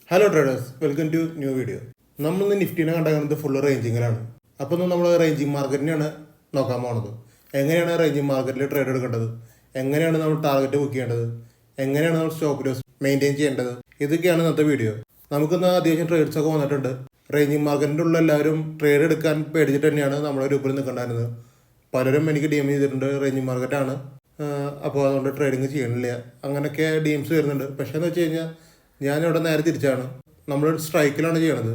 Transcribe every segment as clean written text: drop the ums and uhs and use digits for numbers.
Hello traders, welcome to new video. നമ്മളിന്ന് നിഫ്റ്റിനെ കണ്ടാകുന്നത് full റേഞ്ചിങ്ങിലാണ്. അപ്പോൾ നമ്മൾ റേഞ്ചിങ് മാർക്കറ്റിനെയാണ് നോക്കാൻ പോകുന്നത്. എങ്ങനെയാണ് റേഞ്ചിങ് മാർക്കറ്റിൽ ട്രേഡ് എടുക്കേണ്ടത്, എങ്ങനെയാണ് നമ്മൾ ടാർഗറ്റ് ബുക്ക് ചെയ്യേണ്ടത്, എങ്ങനെയാണ് നമ്മൾ സ്റ്റോപ്പ് ലോസ് മെയിൻറ്റെയിൻ ചെയ്യേണ്ടത്, ഇതൊക്കെയാണ് ഇന്നത്തെ വീഡിയോ. നമുക്കിന്ന് അത്യാവശ്യം ട്രേഡ്സ് ഒക്കെ വന്നിട്ടുണ്ട്. റേഞ്ചിങ് മാർക്കറ്റിൻ്റെ ഉള്ള എല്ലാവരും ട്രേഡ് എടുക്കാൻ പേടിച്ചിട്ട് തന്നെയാണ് നമ്മുടെ ഗ്രൂപ്പിൽ നിൽക്കണ്ടായിരുന്നത്. പലരും എനിക്ക് ഡി എം ചെയ്തിട്ടുണ്ട്, റേഞ്ചിങ് മാർക്കറ്റാണ്, അപ്പോൾ അതുകൊണ്ട് ട്രേഡിങ് ചെയ്യണില്ല, അങ്ങനെയൊക്കെ ഡി എംസ് വരുന്നുണ്ട്. പക്ഷേ എന്ന് വെച്ച് കഴിഞ്ഞാൽ ഞാനിവിടെ നേരെ തിരിച്ചാണ്. നമ്മൾ സ്ട്രൈക്കിലാണ് ചെയ്യണത്.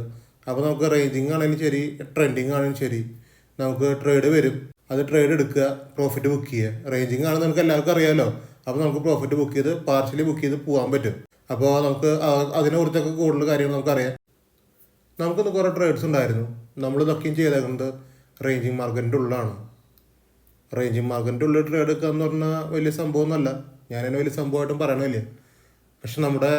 അപ്പോൾ നമുക്ക് റേഞ്ചിങ് ആണെങ്കിലും ശരി, ട്രെൻഡിങ് ആണെങ്കിലും ശരി, നമുക്ക് ട്രേഡ് വരും. അത് ട്രേഡ് എടുക്കുക, പ്രോഫിറ്റ് ബുക്ക് ചെയ്യുക. റേഞ്ചിങ് ആണെന്ന് നമുക്ക് എല്ലാവർക്കും അറിയാമല്ലോ. അപ്പോൾ നമുക്ക് പ്രോഫിറ്റ് ബുക്ക് ചെയ്ത് പാർഷ്യലി ബുക്ക് ചെയ്ത് പോകാൻ പറ്റും. അപ്പോൾ നമുക്ക് അതിനെക്കുറിച്ചൊക്കെ കൂടുതൽ കാര്യങ്ങൾ നമുക്കറിയാം. നമുക്കിന്ന് കുറേ ട്രേഡ്സ് ഉണ്ടായിരുന്നു. നമ്മൾ ഇതൊക്കെയും ചെയ്തേക്കുന്നത് റേഞ്ചിങ് മാർക്കറ്റിൻ്റെ ഉള്ളിലാണ്. റേഞ്ചിങ് മാർക്കറ്റിൻ്റെ ഉള്ളിൽ ട്രേഡ് എടുക്കുക എന്ന് പറഞ്ഞാൽ വലിയ സംഭവമൊന്നുമല്ല. ഞാനതിനെ വലിയ സംഭവമായിട്ടും പറയണില്ല. പക്ഷെ നമ്മുടെ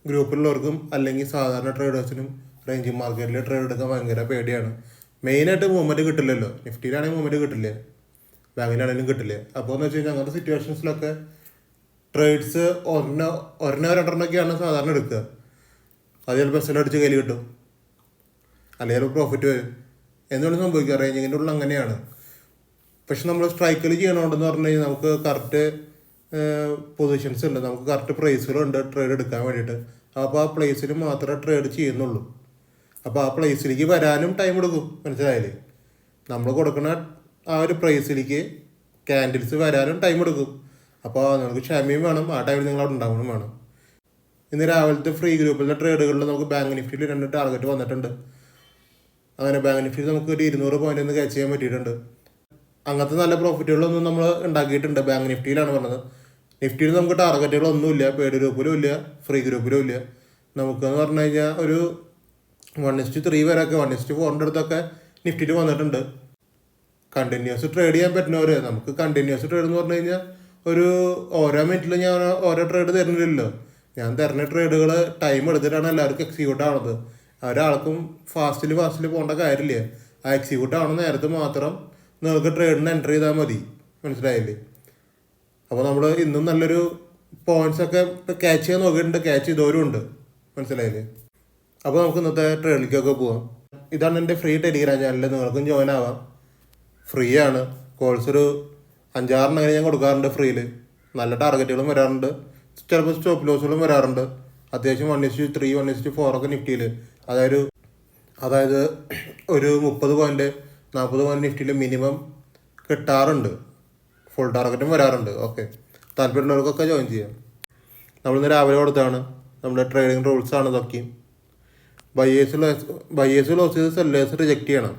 ഗ്രൂപ്പിലുള്ളവർക്കും അല്ലെങ്കിൽ സാധാരണ ട്രേഡേഴ്സിനും റേഞ്ചിങ് മാർക്കറ്റിൽ ട്രേഡ് എടുക്കാൻ ഭയങ്കര പേടിയാണ്. മെയിനായിട്ട് മൂവ്മെൻറ്റ് കിട്ടില്ലല്ലോ. നിഫ്റ്റിയിലാണെങ്കിൽ മൂവ്മെൻറ്റ് കിട്ടില്ല, ബാങ്കിലാണെങ്കിലും കിട്ടില്ല. അപ്പോൾ എന്ന് വെച്ച് കഴിഞ്ഞാൽ അങ്ങനത്തെ സിറ്റുവേഷൻസിലൊക്കെ ട്രേഡ്സ് രണ്ടെണ്ണമൊക്കെയാണ് സാധാരണ എടുക്കുക. അത് ചിലപ്പോൾ ബസ്സിൽ അടിച്ച് കയ്യിൽ കിട്ടും, അല്ലെങ്കിൽ ചിലപ്പോൾ പ്രോഫിറ്റ് വരും. എന്തുകൊണ്ട് സംഭവിക്കുക, റേഞ്ചിങ്ങിൻ്റെ ഉള്ളിൽ അങ്ങനെയാണ്. പക്ഷെ നമ്മൾ സ്ട്രൈക്കിൽ ചെയ്യണമെന്ന് പറഞ്ഞു കഴിഞ്ഞാൽ നമുക്ക് കറക്റ്റ് പൊസിഷൻസ് ഉണ്ട്, നമുക്ക് കറക്റ്റ് പ്രൈസുകളുണ്ട് ട്രേഡ് എടുക്കാൻ വേണ്ടിയിട്ട്. അപ്പോൾ ആ പ്ലേസിൽ മാത്രമേ ട്രേഡ് ചെയ്യുന്നുള്ളൂ. അപ്പോൾ ആ പ്ലേസിലേക്ക് വരാനും ടൈം എടുക്കും, മനസ്സിലായില്ലേ? നമ്മൾ കൊടുക്കുന്ന ആ ഒരു പ്രൈസിലേക്ക് ക്യാൻഡിൽസ് വരാനും ടൈം എടുക്കും. അപ്പോൾ നമുക്ക് ക്ഷമയും വേണം, ആ ടൈമിൽ നിങ്ങൾ അവിടെ ഉണ്ടാവണം വേണം. ഇന്ന് രാവിലത്തെ ഫ്രീ ഗ്രൂപ്പിലെ ട്രേഡുകളിൽ നമുക്ക് ബാങ്ക് നിഫ്റ്റിയിൽ 2 ടാർഗറ്റ് വന്നിട്ടുണ്ട്. അങ്ങനെ ബാങ്ക് നിഫ്റ്റിയിൽ നമുക്ക് ഒരു 200 പോയിന്റ് ഒന്ന് ക്യാച്ച് ചെയ്യാൻ പറ്റിയിട്ടുണ്ട്. അങ്ങനത്തെ നല്ല പ്രോഫിറ്റുകളൊന്നും നമ്മൾ ഉണ്ടാക്കിയിട്ടുണ്ട്. ബാങ്ക് നിഫ്റ്റിയിലാണ് പറഞ്ഞത്. നിഫ്റ്റിയിൽ നമുക്ക് ടാർഗറ്റുകളൊന്നുമില്ല, പെയ്ഡ് ഗ്രൂപ്പിലും ഇല്ല, ഫ്രീ ഗ്രൂപ്പിലും ഇല്ല. നമുക്കെന്ന് പറഞ്ഞു കഴിഞ്ഞാൽ ഒരു 1:3 വരെയൊക്കെ 1:4 അടുത്തൊക്കെ നിഫ്റ്റിയിൽ വന്നിട്ടുണ്ട്. കണ്ടിന്യൂസ് ട്രേഡ് ചെയ്യാൻ പറ്റുന്നവർ, നമുക്ക് കണ്ടിന്യൂസ് ട്രേഡ് എന്ന് പറഞ്ഞു കഴിഞ്ഞാൽ ഒരു ഓരോ മിനിറ്റിൽ ഞാൻ ഓരോ ട്രേഡ് തരുന്നില്ലല്ലോ. ഞാൻ തരുന്ന ട്രേഡുകൾ ടൈം എടുത്തിട്ടാണ് എല്ലാവർക്കും എക്സിക്യൂട്ട് ആവുന്നത്. ഒരാൾക്കും ഫാസ്റ്റിൽ പോകേണ്ട കാര്യമില്ല. ആ എക്സിക്യൂട്ട് ആവുന്ന നേരത്ത് മാത്രം നിങ്ങൾക്ക് ട്രേഡിന് എൻ്റർ ചെയ്താൽ മതി, മനസ്സിലായില്ലേ? അപ്പോൾ നമ്മൾ ഇന്നും നല്ലൊരു പോയിൻറ്റ്സൊക്കെ ക്യാച്ച് ചെയ്യാൻ നോക്കിയിട്ടുണ്ട്, ക്യാച്ച് ചെയ്തവരും ഉണ്ട്, മനസ്സിലായില്ലേ? അപ്പോൾ നമുക്ക് ഇന്നത്തെ ട്രേഡിലേക്കൊക്കെ പോവാം. ഇതാണ് എൻ്റെ ഫ്രീ ടെലിഗ്രാം ചാനൽ, നിങ്ങൾക്കും ജോയിൻ ആവാം. ഫ്രീ ആണ്. കോൾസ് ഒരു 5-6 ഞാൻ കൊടുക്കാറുണ്ട് ഫ്രീയിൽ. നല്ല ടാർഗറ്റുകളും വരാറുണ്ട്, ചിലപ്പോൾ സ്റ്റോപ്പ് ലോസുകളും വരാറുണ്ട്. അത്യാവശ്യം 1:3 1:4 ഒക്കെ നിഫ്റ്റിയിൽ, അതായത് ഒരു 30 പോയിൻറ്റ് 40 പോയിൻറ്റ് നിഫ്റ്റിയിൽ മിനിമം കിട്ടാറുണ്ട്. ഫുൾ ടാർഗറ്റും വരാറുണ്ട്. ഓക്കെ, താല്പര്യമുള്ളവർക്കൊക്കെ ജോയിൻ ചെയ്യാം. നമ്മളിന്ന് രാവിലെ കൊടുത്താണ് നമ്മുടെ ട്രേഡിംഗ് റൂൾസാണ് ഇതൊക്കെയും. ബയേഴ്സ് ലോസ് ചെയ്ത് സെല്ലേഴ്സ് റിജക്റ്റ് ചെയ്യണം,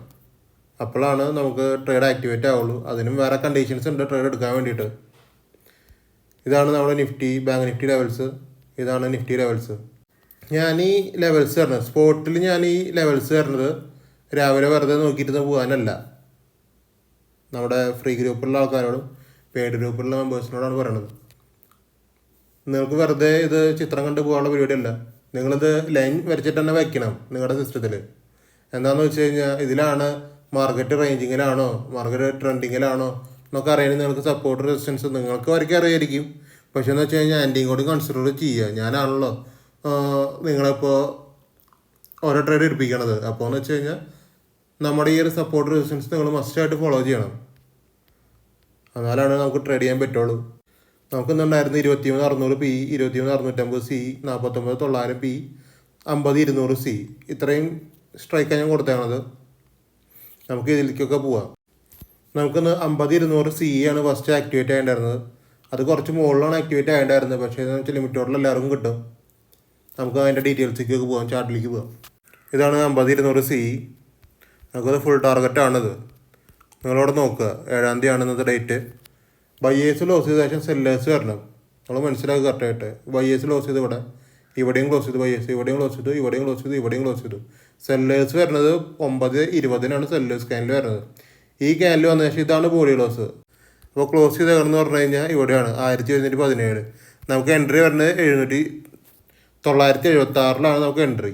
അപ്പോഴാണ് നമുക്ക് ട്രേഡ് ആക്ടിവേറ്റ് ആവുള്ളൂ. അതിനും വേറെ കണ്ടീഷൻസ് ഉണ്ട് ട്രേഡ് എടുക്കാൻ വേണ്ടിയിട്ട്. ഇതാണ് നമ്മുടെ നിഫ്റ്റി, ബാങ്ക് നിഫ്റ്റി ലെവൽസ്. ഇതാണ് നിഫ്റ്റി ലെവൽസ്. ഞാൻ ഈ ലെവൽസ് തരുന്നത് സ്പോട്ടിൽ, ഞാൻ ഈ ലെവൽസ് തരുന്നത് രാവിലെ വെറുതെ നോക്കിയിട്ട് പോകാനല്ല. നമ്മുടെ ഫ്രീ ഗ്രൂപ്പിലുള്ള ആൾക്കാരോടും പെയ്ഡ് ഗ്രൂപ്പിലുള്ള മെമ്പേഴ്സിനോടാണ് പറയണത്. നിങ്ങൾക്ക് വെറുതെ ഇത് ചിത്രം കണ്ട് പോകാനുള്ള പരിപാടിയല്ല. നിങ്ങളിത് ലൈൻ വരച്ചിട്ട് തന്നെ വയ്ക്കണം നിങ്ങളുടെ സിസ്റ്റത്തിൽ. എന്താണെന്ന് വെച്ച് കഴിഞ്ഞാൽ ഇതിലാണ് മാർക്കറ്റ് റേഞ്ചിങ്ങിലാണോ മാർക്കറ്റ് ട്രെൻഡിങ്ങിലാണോ എന്നൊക്കെ അറിയണമെങ്കിൽ നിങ്ങൾക്ക് സപ്പോർട്ട് റെസിസ്റ്റൻസ് നിങ്ങൾക്ക് വരയ്ക്കാൻ അറിയായിരിക്കും. പക്ഷേ എന്ന് വെച്ച് കഴിഞ്ഞാൽ ആൻറ്റിയും കൂടി കൺസിഡർ ചെയ്യുക. ഞാനാണല്ലോ നിങ്ങളിപ്പോൾ ഓരോ ട്രേഡ് എടുപ്പിക്കണത്. അപ്പോൾ എന്ന് വെച്ച് കഴിഞ്ഞാൽ നമ്മുടെ ഈ ഒരു സപ്പോർട്ട് റെസിസ്റ്റൻസ് നിങ്ങൾ മസ്റ്റായിട്ട് ഫോളോ ചെയ്യണം, എന്നാലാണ് നമുക്ക് ട്രേഡ് ചെയ്യാൻ പറ്റുള്ളൂ. നമുക്ക് ഇന്നുണ്ടായിരുന്നു 23,600 പി, 23,650 സി, 49,900 പി, 50,200 സി. ഇത്രയും സ്ട്രൈക്കാണ് ഞാൻ കൊടുത്തേക്കണത്. നമുക്ക് ഇതിലേക്കൊക്കെ പോവാം. നമുക്കിന്ന് 50,200 സി ആണ് ഫസ്റ്റ് ആക്ടിവേറ്റ് ആയിട്ടുണ്ടായിരുന്നത്. അത് കുറച്ച് മുകളിലാണ് ആക്ടിവേറ്റ് ആയിട്ടുണ്ടായിരുന്നത്. പക്ഷേ എന്ന് വെച്ചാൽ ലിമിറ്റോഡിൽ എല്ലാവർക്കും കിട്ടും. നമുക്ക് അതിൻ്റെ ഡീറ്റെയിൽസിലേക്ക് പോകാം, ചാർട്ടിലേക്ക് പോകാം. ഇതാണ് 50,200 സി. നമുക്കത് ഫുൾ ടാർഗറ്റാണിത്. നിങ്ങളവിടെ നോക്കുക, 7-ാം തീയതിയാണ് ഇന്നത്തെ ഡേറ്റ്. ബയേഴ്സ് ലോസ് ചെയ്ത ശേഷം സെല്ലേഴ്സ് വരണം, നമ്മൾ മനസ്സിലാക്കുക കറക്റ്റായിട്ട്. ബയേഴ്സ് ലോസ് ചെയ്ത് ഇവിടെയും ക്ലോസ് ചെയ്തു, ബയേഴ്സ് ഇവിടെയും ക്ലോസ് ചെയ്തു, ഇവിടെയും ക്ലോസ് ചെയ്തു, ഇവിടെയും ക്ലോസ് ചെയ്തു. സെല്ലേഴ്സ് വരുന്നത് 9:20 സെല്ലേഴ്സ് ക്യാനിൽ വരുന്നത്. ഈ ക്യാനിൽ വന്ന ശേഷം ഇതാണ് ബോഡി ലോസ്. അപ്പോൾ ക്ലോസ് ചെയ്തതെന്ന് പറഞ്ഞു കഴിഞ്ഞാൽ ഇവിടെയാണ് 1117. നമുക്ക് എൻട്രി വരുന്നത് 976 നമുക്ക് എൻട്രി.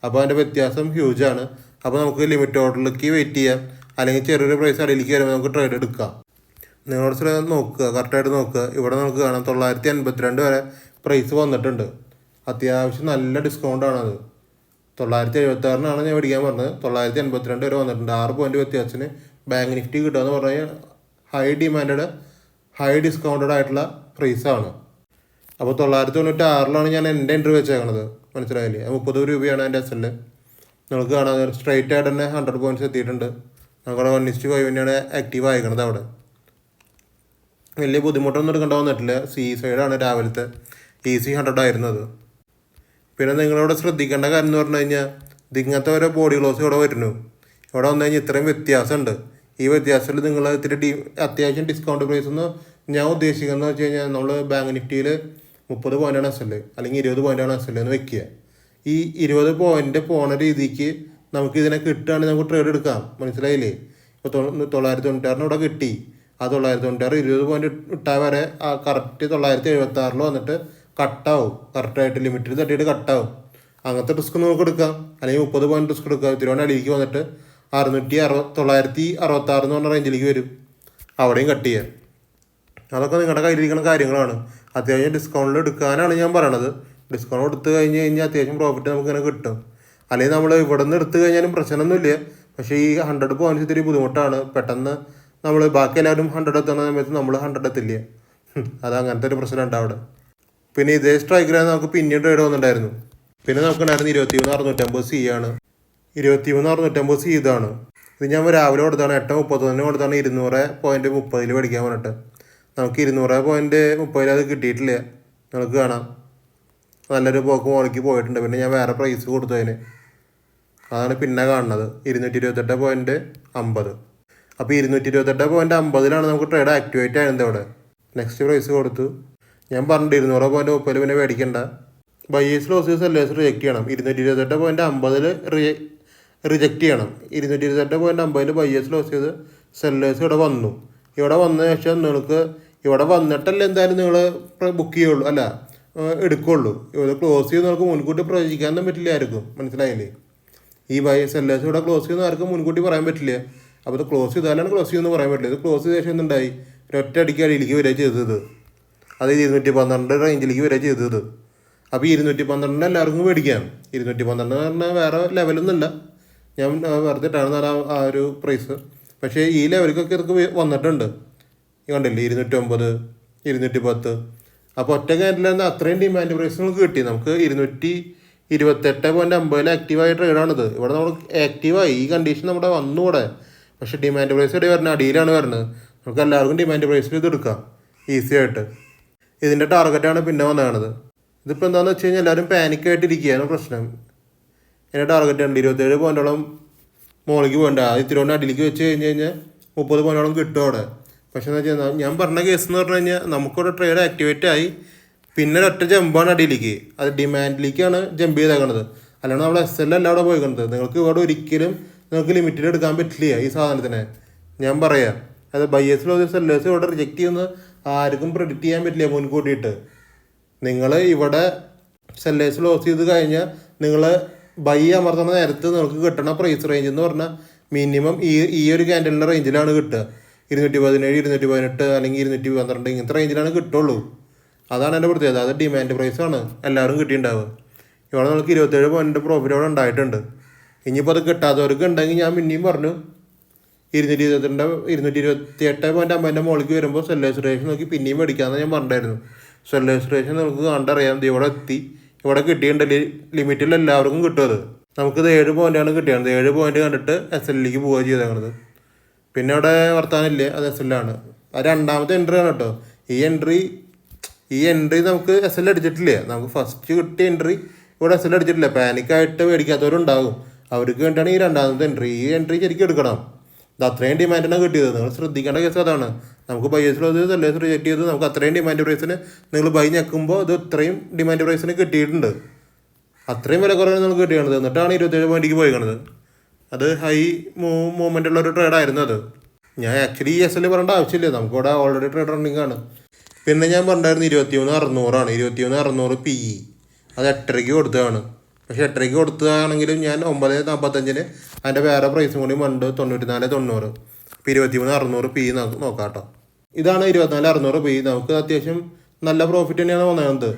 അപ്പോൾ അതിൻ്റെ വ്യത്യാസം ഹ്യൂജാണ്. അപ്പോൾ നമുക്ക് ലിമിറ്റ് ഓർഡറിലേക്ക് വെയിറ്റ് ചെയ്യാം, അല്ലെങ്കിൽ ചെറിയൊരു പ്രൈസ് അടിയിലേക്ക് വരുമ്പോൾ നമുക്ക് ട്രേഡ് എടുക്കാം. നിങ്ങളുടെ നോക്കുക, കറക്റ്റായിട്ട് നോക്കുക. ഇവിടെ നമുക്ക് കാണാം 982 വരെ പ്രൈസ് വന്നിട്ടുണ്ട്. അത്യാവശ്യം നല്ല ഡിസ്കൗണ്ടാണത്. 976-നാണ് ഞാൻ മേടിക്കാൻ പറഞ്ഞത്. 982 വരെ വന്നിട്ടുണ്ട്. 6 പോയിന്റ് വ്യത്യാസത്തിന് ബാങ്ക് നിഫ്റ്റി കിട്ടുക എന്ന് പറഞ്ഞാൽ ഹൈ ഡിമാൻഡ് ഹൈ ഡിസ്കൗണ്ടഡ് ആയിട്ടുള്ള പ്രൈസാണ്. അപ്പോൾ 996-ലാണ് ഞാൻ എൻ്റെ എൻട്രി വെച്ചേക്കണത്. മനസ്സിലായില്ലേ? 30 രൂപയാണ് എൻ്റെ SL. നിങ്ങൾക്ക് കാണാൻ സ്ട്രൈറ്റ് ആയിട്ട് തന്നെ 100 പോയിൻറ്റ്സ് എത്തിയിട്ടുണ്ട്. നമുക്കവിടെ 1:5 തന്നെയാണ് ആക്റ്റീവ് ആയിക്കണത്. അവിടെ വലിയ ബുദ്ധിമുട്ടൊന്നും എടുക്കേണ്ട വന്നിട്ടില്ല. സൈഡാണ് രാവിലത്തെ EC 100 ആയിരുന്നത്. പിന്നെ നിങ്ങളിവിടെ ശ്രദ്ധിക്കേണ്ട കാര്യം എന്ന് പറഞ്ഞു കഴിഞ്ഞാൽ ഇങ്ങനത്തെ ഓരോ ബോഡി ഗ്ലോസ് ഇവിടെ വരുന്നു. ഇവിടെ വന്നു കഴിഞ്ഞാൽ ഇത്രയും വ്യത്യാസമുണ്ട്. ഈ വ്യത്യാസത്തിൽ നിങ്ങൾ ഇത്തിരി അത്യാവശ്യം ഡിസ്കൗണ്ട് പ്രൈസ് എന്ന് ഞാൻ ഉദ്ദേശിക്കുന്നത് വെച്ച് കഴിഞ്ഞാൽ നമ്മൾ ബാങ്ക് നിഫ്റ്റിയിൽ 30 പോയിൻ്റാണ് SL അല്ലെങ്കിൽ 20 പോയിൻ്റാണ് SL എന്ന് വെക്കുക. ഈ 20 പോയിൻ്റ് പോണ രീതിക്ക് നമുക്ക് ഇതിനെ കിട്ടുകയാണെങ്കിൽ നമുക്ക് ട്രേഡ് എടുക്കാം. മനസ്സിലായില്ലേ? ഇപ്പോൾ 996 ഇവിടെ കിട്ടി. ആ 996 20 പോയിൻ്റ് ഇട്ടാൽ വരെ ആ കറക്റ്റ് 976 വന്നിട്ട് കട്ടാവും. കറക്റ്റായിട്ട് ലിമിറ്റിൽ തട്ടിയിട്ട് കട്ടാവും. അങ്ങനത്തെ റിസ്ക് നമുക്ക് എടുക്കാം. അല്ലെങ്കിൽ 30 പോയിൻ്റ് റിസ്ക് എടുക്കാം. തിരുവനന്തപുരം അടിയിലേക്ക് വന്നിട്ട് 966 എന്ന് പറഞ്ഞ റേഞ്ചിലേക്ക് വരും. അവിടെയും കട്ട് ചെയ്യാം. അതൊക്കെ നിങ്ങളുടെ കയ്യിലിരിക്കുന്ന കാര്യങ്ങളാണ്. അത്യാവശ്യം ഡിസ്കൗണ്ടിൽ എടുക്കാനാണ് ഞാൻ പറയണത്. ഡിസ്കൗണ്ട് എടുത്തു കഴിഞ്ഞ് കഴിഞ്ഞാൽ അത്യാവശ്യം പ്രോഫിറ്റ് നമുക്ക് ഇങ്ങനെ കിട്ടും. അല്ലെങ്കിൽ നമ്മൾ ഇവിടെ നിന്ന് എടുത്തു കഴിഞ്ഞാലും പ്രശ്നമൊന്നുമില്ല. പക്ഷേ ഈ 100 പോയിൻറ്റ്സ് ഇത്തിരി ബുദ്ധിമുട്ടാണ്. പെട്ടെന്ന് നമ്മൾ ബാക്കി എല്ലാവരും 100 എത്തുന്ന സമയത്ത് നമ്മൾ 100 എത്തില്ല. അത് അങ്ങനത്തെ ഒരു പ്രശ്നം ഉണ്ട് അവിടെ. പിന്നെ ഇതേ സ്ട്രൈക്കിലാണ് നമുക്ക് പിന്നെയും ട്രേഡ് വന്നിട്ടുണ്ടായിരുന്നു. പിന്നെ നമുക്കുണ്ടായിരുന്നു 23,650 ആണ്. 23,650 ഇതാണ്. ഇത് ഞാൻ രാവിലെ കൊടുത്താണ് 8:31 കൊടുത്താണ് 200.30 മേടിക്കാൻ പറഞ്ഞിട്ട്. നമുക്ക് 200.30 അത് കിട്ടിയിട്ടില്ല. നിങ്ങൾക്ക് കാണാം നല്ലൊരു പോക്ക് മോളിക്ക് പോയിട്ടുണ്ട്. പിന്നെ ഞാൻ വേറെ പ്രൈസ് കൊടുത്തു അതിന്. അതാണ് പിന്നെ കാണുന്നത് 228.50. അപ്പോൾ 228.50 നമുക്ക് ട്രേഡ് ആക്ടിവേറ്റ് ആയിരുന്നത് അവിടെ. നെക്സ്റ്റ് പ്രൈസ് കൊടുത്തു. ഞാൻ പറഞ്ഞിട്ട് 200.30 പിന്നെ മേടിക്കണ്ട. ബയേഴ്സ് ലോസേഴ്സ് സെല്ലേഴ്സ് റിജക്റ്റ് ചെയ്യണം. 228.50 റിജക്റ്റ് ചെയ്യണം. 228.50 ബയേഴ്സ് ലോസേഴ്സ് സെല്ലേഴ്സ് ഇവിടെ വന്നു. ഇവിടെ വന്ന ശേഷം നിങ്ങൾക്ക് ഇവിടെ വന്നിട്ടല്ല എന്തായാലും നിങ്ങൾ ബുക്ക് ചെയ്യുള്ളൂ, അല്ല എടുക്കുള്ളൂ. ഇവിടെ ക്ലോസ് ചെയ്ത് നിങ്ങൾക്ക് മുൻകൂട്ടി പ്രവചിക്കാനൊന്നും പറ്റില്ല ആർക്കും. മനസ്സിലായില്ലേ? ഈ സെല്ലേഴ്സ് ഇവിടെ ക്ലോസ് ചെയ്യുന്ന ആർക്കും മുൻകൂട്ടി പറയാൻ പറ്റില്ല. അപ്പോൾ ഇത് ക്ലോസ് ചെയ്താലാണ് ക്ലോസ് ചെയ്യുമെന്ന് പറയാൻ പറ്റില്ല. ഇത് ക്ലോസ് ചെയ്ത ശേഷം എന്തുണ്ടായി? ഒരൊറ്റ അടിക്ക് അടിയിലേക്ക് വരിക ചെയ്തത്. അത് 212 റേഞ്ചിലേക്ക് വരിക ചെയ്തത്. അപ്പോൾ 212 എല്ലാവർക്കും മേടിക്കാം. 212 എന്ന് പറഞ്ഞാൽ വേറെ ലെവലൊന്നുമില്ല. ഞാൻ വെറുതെ ഇട്ടാണ് ആ ഒരു പ്രൈസ്. പക്ഷേ ഈ ലെവലിക്കൊക്കെ ഇതൊക്കെ വന്നിട്ടുണ്ട്. കണ്ടില്ലേ? 209, 210. അപ്പോൾ ഒറ്റ ക്യാൻഡിലായിരുന്നു അത്രയും ഡിമാൻഡ് പ്രൈസ് നമുക്ക് കിട്ടി. നമുക്ക് 228.50 ആക്റ്റീവായ ട്രേഡാണിത്. ഇവിടെ നമ്മൾ ആക്റ്റീവായി. ഈ കണ്ടീഷൻ നമ്മുടെ വന്നു ഇവിടെ. പക്ഷേ ഡിമാൻഡ് പ്രൈസ് ഇവിടെ വരുന്നത് അടിയിലാണ് വരുന്നത്. നമുക്ക് എല്ലാവർക്കും ഡിമാൻഡ് പ്രൈസിൽ ഇത് എടുക്കാം ഈസി ആയിട്ട്. ഇതിൻ്റെ ടാർഗറ്റാണ് പിന്നെ വന്നതാണത്. ഇതിപ്പോൾ എന്താണെന്ന് വെച്ച് കഴിഞ്ഞാൽ എല്ലാവരും പാനിക്കായിട്ടിരിക്കുകയാണ് പ്രശ്നം. എൻ്റെ ടാർഗറ്റ് ഉണ്ട് 27 പോയിൻ്റോളം മുകളിലേക്ക് പോകണ്ട. അത് ഇത്തിരി അടിയിലേക്ക് വെച്ച് കഴിഞ്ഞ് കഴിഞ്ഞാൽ 30 പോയിൻ്റോളം കിട്ടും അവിടെ. പക്ഷേ എന്ന് വെച്ചാൽ ഞാൻ പറഞ്ഞ കേസ് എന്ന് പറഞ്ഞു കഴിഞ്ഞാൽ നമുക്കിവിടെ ട്രേഡ് ആക്ടിവേറ്റ് ആയി പിന്നെ ഒരൊറ്റ ജമ്പാണ് അടിയിലേക്ക്. അത് ഡിമാൻഡിലേക്കാണ് ജമ്പ് ചെയ്തേക്കണത്. അല്ലാണ്ട് നമ്മൾ SL അല്ല അവിടെ പോയിക്കണത്. നിങ്ങൾക്ക് ഇവിടെ ഒരിക്കലും നിങ്ങൾക്ക് ലിമിറ്റഡ് എടുക്കാൻ പറ്റില്ല ഈ സാധനത്തിനെ. ഞാൻ പറയാം, അത് ബയേഴ്സ് ലോസേഴ്സ് സെല്ലേഴ്സ് ഇവിടെ റിജക്റ്റ് ചെയ്യുന്നത് ആർക്കും പ്രെഡിക്റ്റ് ചെയ്യാൻ പറ്റില്ല മുൻകൂട്ടിയിട്ട്. നിങ്ങൾ ഇവിടെ സെല്ലേഴ്സ് ലോസ് ചെയ്ത് കഴിഞ്ഞാൽ നിങ്ങൾ ബൈ അമർത്തുന്ന നേരത്ത് നിങ്ങൾക്ക് കിട്ടുന്ന പ്രൈസ് റേഞ്ച് എന്ന് പറഞ്ഞാൽ മിനിമം ഈ ഒരു ക്യാൻഡലിൻ്റെ റേഞ്ചിലാണ് കിട്ടുക. 217, 218 അല്ലെങ്കിൽ 212 ഇങ്ങനത്തെ റേഞ്ചിലാണ് കിട്ടുള്ളൂ. അതാണ് എൻ്റെ പ്രത്യേകത. അത് ഡിമാൻഡ് പ്രൈസാണ് എല്ലാവരും കിട്ടിയിട്ടുണ്ടാവുക. ഇവിടെ നമുക്ക് 27 പോയിൻ്റ് പ്രോഫിറ്റ് അവിടെ ഉണ്ടായിട്ടുണ്ട്. ഇനിയിപ്പോൾ അത് കിട്ടാത്തവർക്ക് ഉണ്ടെങ്കിൽ ഞാൻ പിന്നെയും പറഞ്ഞു 228.50 മുകളിലേക്ക് വരുമ്പോൾ സെല്ലേഴ്സ് റേഷൻ നോക്കി പിന്നെയും മേടിക്കാമെന്ന് ഞാൻ പറഞ്ഞിട്ടായിരുന്നു. സെല്ലേഴ്സ് റേഷൻ നമുക്ക് കണ്ടറിയാം. ഇവിടെ എത്തി, ഇവിടെ കിട്ടിയിട്ടുണ്ട്. ലിമിറ്റിൽ എല്ലാവർക്കും കിട്ടും. അത് നമുക്കിത് 7 പോയിൻ്റാണ് കിട്ടിയത്. 7 പോയിൻ്റ് കണ്ടിട്ട് SLലേക്ക് പോവുക ചെയ്തേക്കണത്. പിന്നെ അവിടെ വർത്താനില്ല, അത് SL-ആണ്. അത് രണ്ടാമത്തെ എൻട്രി ആണ് കേട്ടോ. ഈ എൻട്രി നമുക്ക് SL അടിച്ചിട്ടില്ല. നമുക്ക് ഫസ്റ്റ് കിട്ടിയ എൻട്രി ഇവിടെ SL അടിച്ചിട്ടില്ല. പാനിക്കായിട്ട് മേടിക്കാത്തവരുണ്ടാകും. അവർക്ക് വേണ്ടിയാണ് ഈ രണ്ടാമത്തെ എൻട്രി. ഈ എൻട്രി ശരിക്കും എടുക്കണം. ഇത് അത്രയും ഡിമാൻഡിനാണ് കിട്ടിയത്. നിങ്ങൾ ശ്രദ്ധിക്കേണ്ട കേസ് അതാണ്. നമുക്ക് ബയേഴ്സിൽ സെല്ലേഴ്സ് റിജക്റ്റ് ചെയ്ത് നമുക്ക് അത്രയും ഡിമാൻഡ് പ്രൈസിന് നിങ്ങൾ ബൈ ഞെക്കുമ്പോൾ ഇത് ഇത്രയും ഡിമാൻഡ് പ്രൈസിന് കിട്ടിയിട്ടുണ്ട്. അത്രയും വില കുറവ് നിങ്ങൾക്ക് കിട്ടിയത്. എന്നിട്ടാണ് 27 പോയിന്റിലേക്ക് പോയിക്കണത്. അത് ഹൈ മൂവ്മെൻ്റ് ഉള്ളൊരു ട്രേഡായിരുന്നു അത്. ഞാൻ ആക്ച്വലി SL പറയേണ്ട ആവശ്യമില്ല. നമുക്കിവിടെ ഓൾറെഡി ട്രേഡ് റണ്ണിങ് ആണ്. പിന്നെ ഞാൻ പറഞ്ഞിട്ടായിരുന്നു 23,600 23,600 PE. അത് 8:30 കൊടുത്തതാണ്. പക്ഷേ 8:30 കൊടുത്തതാണെങ്കിലും ഞാൻ 9:45 അതിൻ്റെ വേറെ പ്രൈസും കൂടി ഉണ്ട് 94,90. അപ്പോൾ 23,600 PE നോക്കാം കേട്ടോ. ഇതാണ് 24,600 PE. നമുക്ക് അത്യാവശ്യം നല്ല പ്രോഫിറ്റ് തന്നെയാണ് വന്നത്.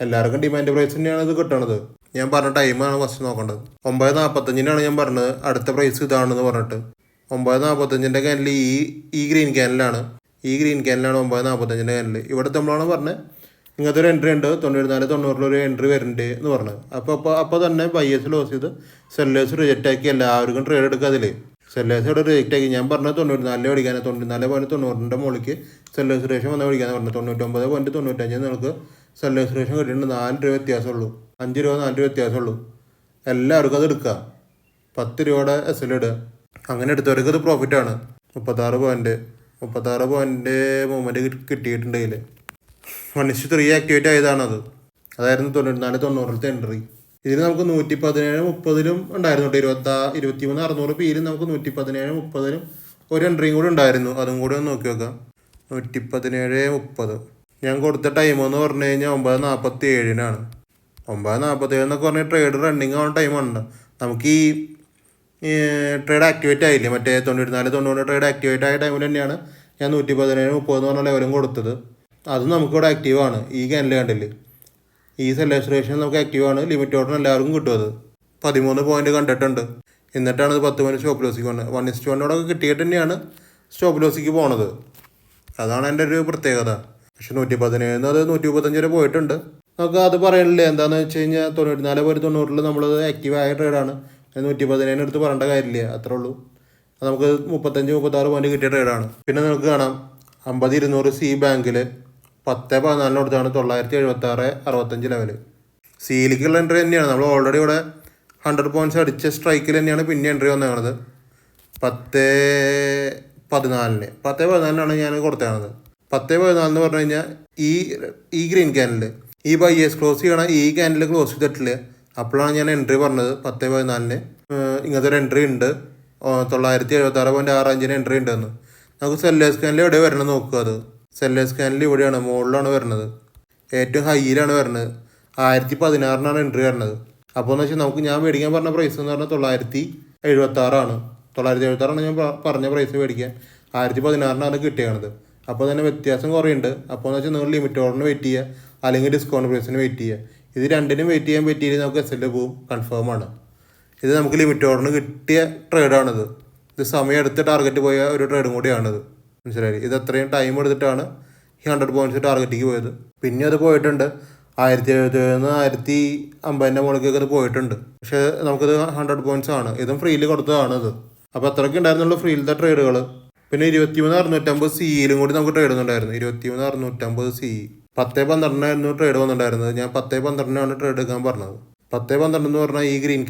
എല്ലാവർക്കും ഡിമാൻഡ് പ്രൈസ് തന്നെയാണ് ഇത് കിട്ടണത്. ഞാൻ പറഞ്ഞ ടൈമാണ് ഫസ്റ്റ് നോക്കേണ്ടത്. 9:45 ഞാൻ പറഞ്ഞത് അടുത്ത പ്രൈസ് ഇതാണെന്ന് പറഞ്ഞിട്ട്. 9:45 ക്യാനിൽ ഈ ഗ്രീൻ ക്യാനിലാണ് 9:45 ക്യാനിൽ. ഇവിടെ നമ്മളാണ് പറഞ്ഞത് ഇങ്ങനത്തെ ഒരു എൻട്രി ഉണ്ട് 94-90 ഒരു എൻട്രി വരുന്നുണ്ട് എന്ന് പറഞ്ഞത്. അപ്പോൾ തന്നെ ബയേഴ്സ് ലോസ് ചെയ്ത് സെല്ലേഴ്സ് റിജക്റ്റ് ആക്കി എല്ലാവർക്കും ട്രേഡ് എടുക്കുക. അതിൽ സെല്ലേഴ്സ് ഇവിടെ റിജക്റ്റ് ആക്കി. ഞാൻ പറഞ്ഞത് 94 മേടിക്കാൻ 94.90 മുകളിലേക്ക് സെല്ലേഴ്സ് റേഷൻ വന്നാൽ മേടിക്കാന്ന് പറഞ്ഞത്. 99.95 നിങ്ങൾക്ക് സെല്ലേഴ്സ് റേഷൻ കിട്ടിയിട്ടുണ്ട്. 4 രൂപ വ്യത്യാസമുള്ളൂ, 5 രൂപ 4 രൂപ വ്യത്യാസമുള്ളൂ. എല്ലാവർക്കും അത് എടുക്കുക. 10 രൂപയുടെ SL ഇടുക. അങ്ങനെ എടുത്തവർക്ക് അത് പ്രോഫിറ്റാണ്. 36 പോയിൻ്റ് മൂവ്മെൻറ്റ് കിട്ടിയിട്ടുണ്ട്. ഇതിൽ 1:3 ആക്ടിവേറ്റ് ആയതാണത്. അതായിരുന്നു 94-90 എൻട്രി. ഇതിൽ നമുക്ക് 117-30 ഉണ്ടായിരുന്നു കേട്ടോ. 23,600 പിയിലും നമുക്ക് 117-30 ഒരു എൻട്രിയും കൂടി ഉണ്ടായിരുന്നു. അതും കൂടി ഒന്ന് നോക്കി നോക്കാം. 117-30 ഞാൻ കൊടുത്ത ടൈം എന്ന് പറഞ്ഞു കഴിഞ്ഞാൽ 9:47 9:47 എന്നൊക്കെ പറഞ്ഞാൽ ട്രേഡ് റണ്ണിങ് ആവുന്ന ടൈമാണ്. നമുക്ക് ഈ ട്രേഡ് ആക്ടിവേറ്റ് ആയില്ലേ, മറ്റേ 94-90 ട്രേഡ് ആക്ടിവേറ്റ് ആയ ടൈമിൽ തന്നെയാണ് ഞാൻ 117-30 എന്ന് പറഞ്ഞ ലെവലും കൊടുത്തത്. അത് നമുക്കിവിടെ ആക്റ്റീവാണ്. ഈ ക്യാനിൽ കണ്ടില്ലേ, ഈ സെല്ലേഴ്സ് റേഷൻ നമുക്ക് ആക്റ്റീവാണ്. ലിമിറ്റ് ഓർഡർ എല്ലാവർക്കും കിട്ടും. അത് 13 പോയിന്റ് കണ്ടിട്ടുണ്ട്. എന്നിട്ടാണ് ഇത് 10 പോയിന്റ് സ്റ്റോപ്പ് ലോസിക്ക് പോകുന്നത്. 1:1 കിട്ടിയിട്ട് തന്നെയാണ് സ്റ്റോപ്പ് ലോസിക്ക് പോണത്. അതാണ് എൻ്റെ ഒരു പ്രത്യേകത. പക്ഷെ 117 അത് 135 വരെ പോയിട്ടുണ്ട്. നമുക്ക് അത് പറയണില്ലേ, എന്താണെന്ന് വെച്ച് കഴിഞ്ഞാൽ 94.90 നമ്മളത് ആക്റ്റീവ് ആയ ട്രേഡാണ്. 117 എടുത്ത് പറയേണ്ട കാര്യമില്ല, അത്രേ ഉള്ളൂ. നമുക്ക് 35-36 പോയിന്റ് കിട്ടിയ ട്രേഡാണ്. പിന്നെ നമുക്ക് കാണാം 50-200 സി ബാങ്കിൽ 10-14 കൊടുത്താണ് 976-65 ലെവല്. സിയിലേക്കുള്ള എൻട്രി തന്നെയാണ്. നമ്മൾ ഓൾറെഡി ഇവിടെ 100 പോയിൻറ്റ്സ് അടിച്ച സ്ട്രൈക്കിൽ തന്നെയാണ് പിന്നെ എൻട്രി വന്നത്. 10-14 ഞാൻ കൊടുത്തത്. 10-14 എന്ന് പറഞ്ഞു കഴിഞ്ഞാൽ ഈ ഗ്രീൻ ക്യാനിൽ ഈ ബൈയേഴ്സ് ക്ലോസ് ചെയ്യണം. ഈ ക്യാനിൽ ക്ലോസ് ചെയ്തിട്ടില്ല. അപ്പോഴാണ് ഞാൻ എൻട്രി പറഞ്ഞത്. 10-14 ഇങ്ങനത്തെ ഒരു എൻട്രി ഉണ്ട്. 976.65 എൻട്രി ഉണ്ടെന്ന്. നമുക്ക് സെല്ലേഴ്സ് സ്കാനിൽ എവിടെ വരണം നോക്കുക. അത് സെല്ലേഴ്സ് സ്കാനിൽ ഇവിടെയാണ്, മുകളിലാണ് വരുന്നത്. ഏറ്റവും ഹൈയിലാണ് വരുന്നത്. 1016 എൻട്രി വരുന്നത്. അപ്പോൾ എന്ന് വെച്ചാൽ നമുക്ക് ഞാൻ മേടിക്കാൻ പറഞ്ഞ പ്രൈസ് എന്ന് പറഞ്ഞാൽ 976 976 ഞാൻ പറഞ്ഞ പ്രൈസ് മേടിക്കാൻ 1016 കിട്ടിയാണത്. അപ്പോൾ തന്നെ വ്യത്യാസം കുറയുണ്ട്. അപ്പോൾ എന്ന് വെച്ചാൽ നിങ്ങൾ ലിമിറ്റ് ഓർഡറിന് വെയിറ്റ് ചെയ്യുക, അല്ലെങ്കിൽ ഡിസ്കൗണ്ട് പ്രൈസിന് വെയിറ്റ് ചെയ്യുക. ഇത് രണ്ടിനും വെയിറ്റ് ചെയ്യാൻ പറ്റിയില്ലെങ്കിൽ നമുക്ക് SL പോവും, കൺഫേം ആണ്. ഇത് നമുക്ക് ലിമിറ്റ് ഓർഡറിന് കിട്ടിയ ട്രേഡാണിത്. ഇത് സമയം എടുത്ത് ടാർഗറ്റ് പോയ ഒരു ട്രേഡും കൂടിയാണിത്. മനസ്സിലായി? ഇത് അത്രയും ടൈം എടുത്തിട്ടാണ് ഈ 100 പോയിൻറ്റ്സ് ടാർഗറ്റിലേക്ക് പോയത്. പിന്നെ അത് പോയിട്ടുണ്ട് 1077-1050 മുകളിലേക്കൊക്കെ അത് പോയിട്ടുണ്ട്. പക്ഷേ നമുക്കിത് 100 പോയിൻറ്റ്സ് ആണ്. ഇതും ഫ്രീയിൽ കൊടുത്തതാണ് ഇത്. അപ്പോൾ അത്രയ്ക്ക് ഉണ്ടായിരുന്നുള്ളൂ ഫ്രീയിലത്തെ ട്രേഡുകൾ. പിന്നെ 23,650 സിയിലും കൂടി നമുക്ക് ട്രേഡ് വന്നിട്ടുണ്ടായിരുന്നു. 23,650 സി 10-12 ട്രേഡ് വന്നിട്ടുണ്ടായിരുന്നത്. ഞാൻ 10-12 ട്രേഡ് എടുക്കാൻ പറഞ്ഞത്. 10-12 എന്ന് പറഞ്ഞാൽ ഈ ഗ്രീൻ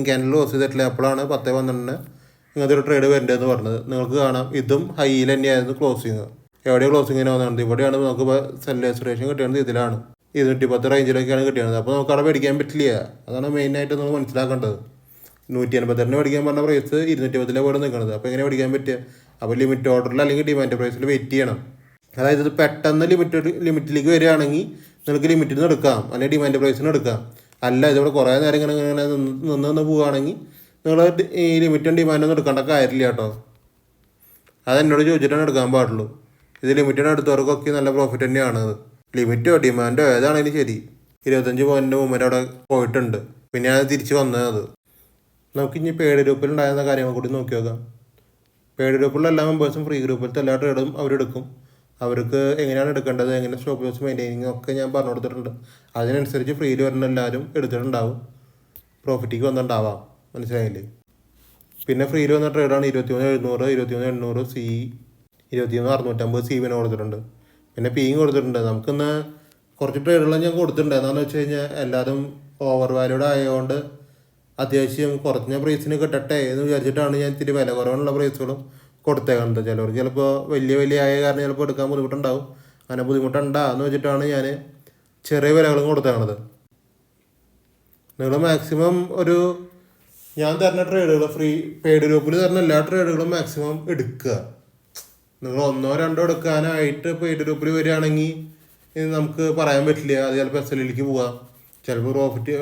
ക്യാനിൽ ലോസ് ചെയ്തിട്ടില്ല. അപ്പോഴാണ് 10-12 ഇങ്ങനത്തെ ഒരു ട്രേഡ് വരേണ്ടതെന്ന് പറഞ്ഞത്. നിങ്ങൾക്ക് കാണാം ഇതും ഹൈയിൽ തന്നെയായിരുന്നു ക്ലോസിങ്. എവിടെയാണ് ക്ലോസിങ്ങിന് വന്നത്? ഇവിടെയാണ് നമുക്ക് സെല്ലേഴ്സ് റേഷൻ കിട്ടിയത്. ഇതിലാണ് 210 റേഞ്ചിലൊക്കെയാണ് കിട്ടിയത്. അപ്പോൾ നമുക്ക് അവിടെ മേടിക്കാൻ പറ്റില്ല. അതാണ് മെയിനായിട്ട് നമ്മൾ മനസ്സിലാക്കേണ്ടത്. 182 മേടിക്കാൻ പറഞ്ഞ പ്രൈസ് 210 പോയി നിൽക്കുന്നത്. അപ്പോൾ എങ്ങനെ മേടിക്കാൻ പറ്റുക? അപ്പോൾ ലിമിറ്റ് ഓർഡറിൽ അല്ലെങ്കിൽ ഡിമാൻഡ് പ്രൈസിൽ വെയിറ്റ് ചെയ്യണം. അതായത് ഇത് പെട്ടെന്ന് ലിമിറ്റിലേക്ക് വരികയാണെങ്കിൽ നിങ്ങൾക്ക് ലിമിറ്റിൽ നിന്ന് എടുക്കാം, അല്ലെങ്കിൽ ഡിമാൻഡ് പ്രൈസിന് എടുക്കാം. അല്ല ഇതിവിടെ കുറേ നേരം ഇങ്ങനെ നിന്ന് പോവുകയാണെങ്കിൽ നിങ്ങൾ ഈ ലിമിറ്റും ഡിമാൻഡൊന്നും എടുക്കേണ്ട കാര്യമില്ല കേട്ടോ. അതെന്നോട് ചോദിച്ചിട്ടാണ് എടുക്കാൻ പാടുള്ളൂ. ഇത് ലിമിറ്റഡ് എടുത്തവർക്കൊക്കെ നല്ല പ്രോഫിറ്റ് തന്നെയാണ്. ലിമിറ്റോ ഡിമാൻഡോ ഏതാണെങ്കിലും ശരി 25 പോയിൻ്റ് മൂവ്മെൻറ്റ് അവിടെ പോയിട്ടുണ്ട്. പിന്നെ അത് തിരിച്ച് വന്നത്. നമുക്കിനി പെയ്ഡ് ഗ്രൂപ്പിൽ ഉണ്ടായിരുന്ന കാര്യങ്ങൾ കൂടി നോക്കി നോക്കാം. പെയ്ഡ് ഗ്രൂപ്പിലുള്ള എല്ലാ മെമ്പേഴ്സും ഫ്രീ ഗ്രൂപ്പിലത്തെ എല്ലാ ട്രേഡും അവരെടുക്കും. അവർക്ക് എങ്ങനെയാണ് എടുക്കേണ്ടത്, എങ്ങനെ സ്റ്റോപ്പ് ലോസ് മെയിൻറ്റെയിനിങ് ഒക്കെ ഞാൻ പറഞ്ഞു കൊടുത്തിട്ടുണ്ട്. അതിനനുസരിച്ച് ഫ്രീയിൽ വരുന്ന എല്ലാവരും എടുത്തിട്ടുണ്ടാവും, പ്രോഫിറ്റിക്ക് വന്നിട്ടുണ്ടാവാം. മനസ്സിലായില്ലേ? പിന്നെ ഫ്രീയിൽ വന്ന ട്രേഡാണ് 23,700, 23,800 സി, 23,650 സി പിന്നെ കൊടുത്തിട്ടുണ്ട്. പിന്നെ പിയും കൊടുത്തിട്ടുണ്ട്. നമുക്കിന്ന് കുറച്ച് ട്രേഡുകൾ ഞാൻ കൊടുത്തിട്ടുണ്ട്. എന്താണെന്ന് വെച്ച് കഴിഞ്ഞാൽ എല്ലാവരും ഓവർ വാല്യൂഡ് ആയതുകൊണ്ട് അത്യാവശ്യം കുറഞ്ഞ പ്രൈസിന് കിട്ടട്ടെ എന്ന് വിചാരിച്ചിട്ടാണ് ഞാൻ ഇത്തിരി വില കുറവുള്ള പ്രൈസുകളും കൊടുത്തേക്കുന്നത്. ചിലവർക്ക് ചിലപ്പോൾ വലിയ ആയ കാരണം ചിലപ്പോൾ എടുക്കാൻ ബുദ്ധിമുട്ടുണ്ടാവും. അങ്ങനെ ബുദ്ധിമുട്ടുണ്ടാന്ന് വെച്ചിട്ടാണ് ഞാൻ ചെറിയ വിലകളും കൊടുത്തേക്കണത്. നിങ്ങൾ മാക്സിമം ഞാൻ തരുന്ന ട്രേഡുകൾ ഫ്രീ പെയ്ഡ് ഗ്രൂപ്പിൽ തരുന്ന എല്ലാ ട്രേഡുകളും മാക്സിമം എടുക്കുക. നിങ്ങൾ 1-2 എടുക്കാനായിട്ട് പെയ്ഡ് ഗ്രൂപ്പിൽ വരികയാണെങ്കിൽ നമുക്ക് പറയാൻ പറ്റില്ല. അത് ചിലപ്പോൾ SLലേക്ക് പോവാം, ചിലപ്പോൾ പ്രോഫിറ്റ്,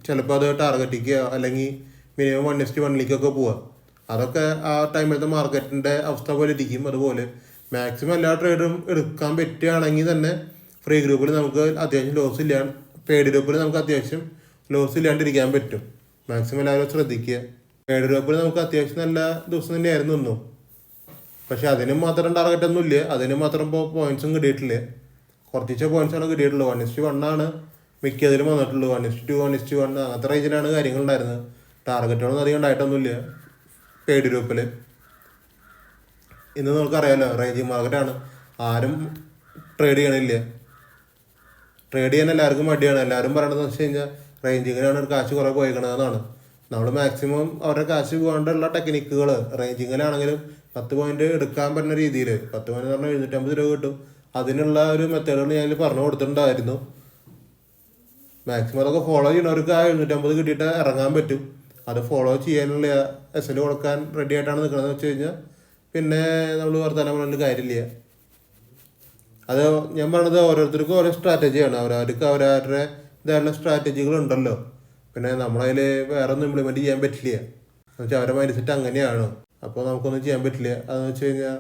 ചിലപ്പോൾ അത് ടാർഗറ്റിക്കുക, അല്ലെങ്കിൽ മിനിമം 1:1 പോവാം. അതൊക്കെ ആ ടൈമിലത്തെ മാർക്കറ്റിൻ്റെ അവസ്ഥ പോലെ ഇരിക്കും. അതുപോലെ മാക്സിമം എല്ലാ ട്രേഡും എടുക്കാൻ പറ്റുകയാണെങ്കിൽ തന്നെ ഫ്രീ ഗ്രൂപ്പിൽ നമുക്ക് അത്യാവശ്യം ലോസ് ഇല്ലാണ്ട്, പെയ്ഡ് ഗ്രൂപ്പിൽ നമുക്ക് അത്യാവശ്യം ലോസ് ഇല്ലാണ്ടിരിക്കാൻ പറ്റും. മാക്സിമം എല്ലാവരും ശ്രദ്ധിക്കുക. പെയ്ഡ് ഗ്രൂപ്പിൽ നമുക്ക് അത്യാവശ്യം നല്ല ദിവസം തന്നെയായിരുന്നു ഒന്നും, പക്ഷെ അതിന് മാത്രം ടാർഗറ്റ് ഇല്ല, അതിന് മാത്രം ഇപ്പോൾ പോയിന്റ്സും കിട്ടിയിട്ടില്ല. കുറച്ച് പോയിന്റ്സാണ് കിട്ടിയിട്ടുള്ളൂ. 1:1 മിക്കതിലും വന്നിട്ടുള്ളൂ. 1:2 1:1 അങ്ങനത്തെ റേഞ്ചിലാണ് കാര്യങ്ങളുണ്ടായിരുന്നത്. ടാർഗറ്റുകളൊന്നും അധികം ഉണ്ടായിട്ടൊന്നുമില്ല പെയ്ഡ് ഗ്രൂപ്പിൽ. ഇന്ന് നമുക്കറിയാമല്ലോ റേഞ്ചിങ് മാർക്കറ്റാണ്, ആരും ട്രേഡ് ചെയ്യണില്ല. ട്രേഡ് ചെയ്യാൻ എല്ലാവർക്കും മടിയാണ്. എല്ലാവരും പറയണതെന്ന് വെച്ച് കഴിഞ്ഞാൽ റേഞ്ചിങ്ങിനാണ് കാശ് കുറേ പോയിക്കണതെന്നാണ്. നമ്മൾ മാക്സിമം അവരുടെ കാശ് പോകാണ്ടുള്ള ടെക്നിക്കുകൾ റേഞ്ചിങ്ങിലാണെങ്കിലും 10 പോയിന്റ് എടുക്കാൻ പറ്റുന്ന രീതിയിൽ, 10 പോയിന്റ് എന്ന് പറഞ്ഞാൽ 750 രൂപ കിട്ടും, അതിനുള്ള ഒരു മെത്തേഡുകൾ ഞാൻ പറഞ്ഞു കൊടുത്തിട്ടുണ്ടായിരുന്നു. മാക്സിമം അതൊക്കെ ഫോളോ ചെയ്യണവർക്ക് ആ 750 കിട്ടിയിട്ട് ഇറങ്ങാൻ പറ്റും. അത് ഫോളോ ചെയ്യാനുള്ള SL കൊടുക്കാൻ റെഡി ആയിട്ടാണ് നിൽക്കണമെന്ന് വെച്ച് കഴിഞ്ഞാൽ പിന്നെ നമ്മൾ വർത്തമാനം പറഞ്ഞിട്ട് കാര്യമില്ല. അത് ഞാൻ പറഞ്ഞത് ഓരോരുത്തർക്കും ഓരോ സ്ട്രാറ്റജിയാണ്, അവരവർക്ക് അവരവരുടെ ഇതായുള്ള സ്ട്രാറ്റജികളുണ്ടല്ലോ. പിന്നെ നമ്മളതിൽ വേറെ ഒന്നും ഇംപ്ലിമെൻറ്റ് ചെയ്യാൻ പറ്റില്ല എന്ന് വെച്ചാൽ അവരുടെ മൈൻഡ് സെറ്റ് അങ്ങനെയാണ്. അപ്പോൾ നമുക്കൊന്നും ചെയ്യാൻ പറ്റില്ല. അതെന്ന് വെച്ച് കഴിഞ്ഞാൽ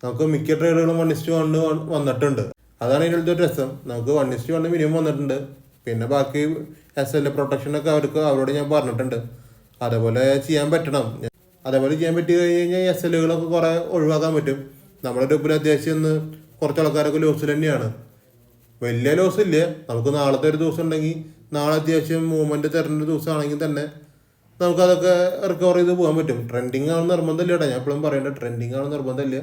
നമുക്ക് മിക്ക ട്രേഡുകളും 1:1 വന്നിട്ടുണ്ട്. അതാണ് ഇതിൻ്റെ ഒരു രസം. നമുക്ക് 1:1 മിനിമം വന്നിട്ടുണ്ട്. പിന്നെ ബാക്കി SL പ്രൊട്ടക്ഷനൊക്കെ അവരോട് ഞാൻ പറഞ്ഞിട്ടുണ്ട്. അതേപോലെ ചെയ്യാൻ പറ്റണം. അതേപോലെ ചെയ്യാൻ പറ്റി കഴിഞ്ഞാൽ SLകളൊക്കെ കുറേ ഒഴിവാക്കാൻ പറ്റും. നമ്മുടെ ഗ്രൂപ്പിൽ അത്യാവശ്യം കുറച്ച് ആൾക്കാരൊക്കെ ലോസിൽ തന്നെയാണ്. വലിയ ലോസ് ഇല്ല. നമുക്ക് നാളത്തെ ഒരു ദിവസം ഉണ്ടെങ്കിൽ, നാളെ അത്യാവശ്യം മൂവ്മെൻറ്റ് തരുന്ന ഒരു ദിവസമാണെങ്കിൽ തന്നെ നമുക്കതൊക്കെ റിക്കവർ ചെയ്ത് പോകാൻ പറ്റും. ട്രെൻഡിങ് ആണെന്ന് നിർബന്ധമില്ല കേട്ടോ, ഞാൻ എപ്പോഴും പറയേണ്ടത് ട്രെൻഡിങ് ആണെന്ന് നിർബന്ധമില്ല.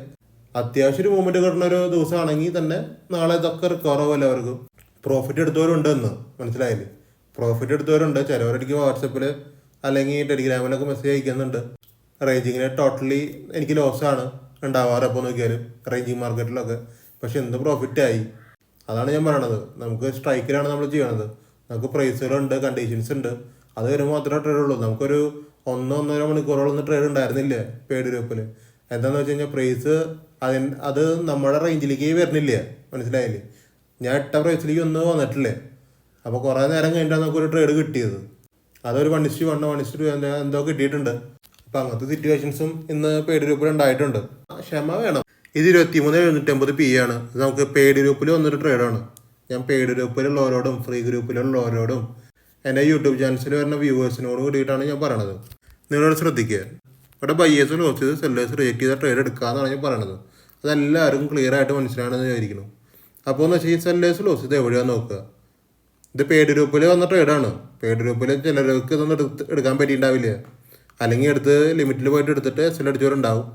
അത്യാവശ്യം ഒരു മൂവ്മെൻറ്റ് കിട്ടുന്ന ഒരു ദിവസമാണെങ്കിൽ തന്നെ നാളെ ഇതൊക്കെ റിക്കവർ ആവും. എല്ലാവർക്കും പ്രോഫിറ്റ് എടുത്തവരുണ്ട് എന്ന് മനസ്സിലായില്ലേ? പ്രോഫിറ്റ് എടുത്തവരുണ്ട്. ചിലവരടിക്ക് വാട്സപ്പിൽ അല്ലെങ്കിൽ ടെലിഗ്രാമിലൊക്കെ മെസ്സേജ് അയക്കുന്നുണ്ട്, റേഞ്ചിങ്ങിന് ടോട്ടലി എനിക്ക് ലോസാണ് ഉണ്ടാവാറ് എപ്പോൾ നോക്കിയാലും റേഞ്ചിങ് മാർക്കറ്റിലൊക്കെ. പക്ഷെ എന്ത് പ്രോഫിറ്റായി? അതാണ് ഞാൻ പറയണത്. നമുക്ക് സ്ട്രൈക്കിലാണ് നമ്മൾ ചെയ്യണത്. നമുക്ക് പ്രൈസുകളുണ്ട്, കണ്ടീഷൻസ് ഉണ്ട്. അത് വരുമ്പോൾ മാത്രമേ ട്രേഡ് ഉള്ളൂ. നമുക്കൊരു 1-1.5 മണിക്കൂറോളം ട്രേഡ് ഉണ്ടായിരുന്നില്ല പെയ്ഡ് ഗ്രൂപ്പിൽ. എന്താണെന്ന് വെച്ച് കഴിഞ്ഞാൽ പ്രൈസ് അത് നമ്മുടെ റേഞ്ചിലേക്ക് വരുന്നില്ല, മനസ്സിലായില്ലേ? ഞാൻ ഇട്ട പ്രൈസിലേക്ക് ഒന്നും വന്നിട്ടില്ല. അപ്പോൾ കുറേ നേരം കഴിഞ്ഞിട്ടാണ് നമുക്കൊരു ട്രേഡ് കിട്ടിയത്. അതൊരു 1:1 1:2 എന്തോ കിട്ടിയിട്ടുണ്ട്. അപ്പം അങ്ങനത്തെ സിറ്റുവേഷൻസും ഇന്ന് പെയ്ഡ് ഗ്രൂപ്പിൽ ഉണ്ടായിട്ടുണ്ട്. ക്ഷമ വേണം. ഇത് 23,750 PE ആണ്. ഇത് നമുക്ക് പെയ്ഡ് ഗ്രൂപ്പിൽ വന്നൊരു ട്രേഡാണ്. ഞാൻ പെയ്ഡ് ഗ്രൂപ്പിലുള്ളവരോടും ഫ്രീ ഗ്രൂപ്പിലുള്ളവരോടും എൻ്റെ യൂട്യൂബ് ചാനൽസിൽ വരുന്ന വ്യൂവേഴ്സിനോടും കൂടിയിട്ടാണ് ഞാൻ പറയണത്. നിങ്ങളോട് ശ്രദ്ധിക്കുക. ഇവിടെ ബയ്യേഴ്സ് ലോസ് ചെയ്ത് സെല്ലേഴ്സ് റിജക്ട് ചെയ്ത ട്രേഡ് എടുക്കാമെന്നാണ് ഞാൻ പറയണത്. അതെല്ലാവർക്കും ക്ലിയർ ആയിട്ട് മനസ്സിലാണെന്ന് വിചാരിക്കുന്നു. അപ്പോൾ എന്ന് വെച്ചാൽ ഈ സെല്ലേഴ്സ് ലോസ് ചെയ്ത് എവിടെയാണെന്ന് നോക്കുക. ഇത് പെയ്ഡ് ഗ്രൂപ്പിൽ വന്ന ട്രേഡാണ്. പെയ്ഡ് ഗ്രൂപ്പിൽ ചിലർക്ക് ഇതൊന്നും എടുക്കാൻ പറ്റിയിട്ടുണ്ടാവില്ല. അല്ലെങ്കിൽ എടുത്ത് ലിമിറ്റിൽ പോയിട്ട് എടുത്തിട്ട് SL അടിച്ചവരുണ്ടാവും.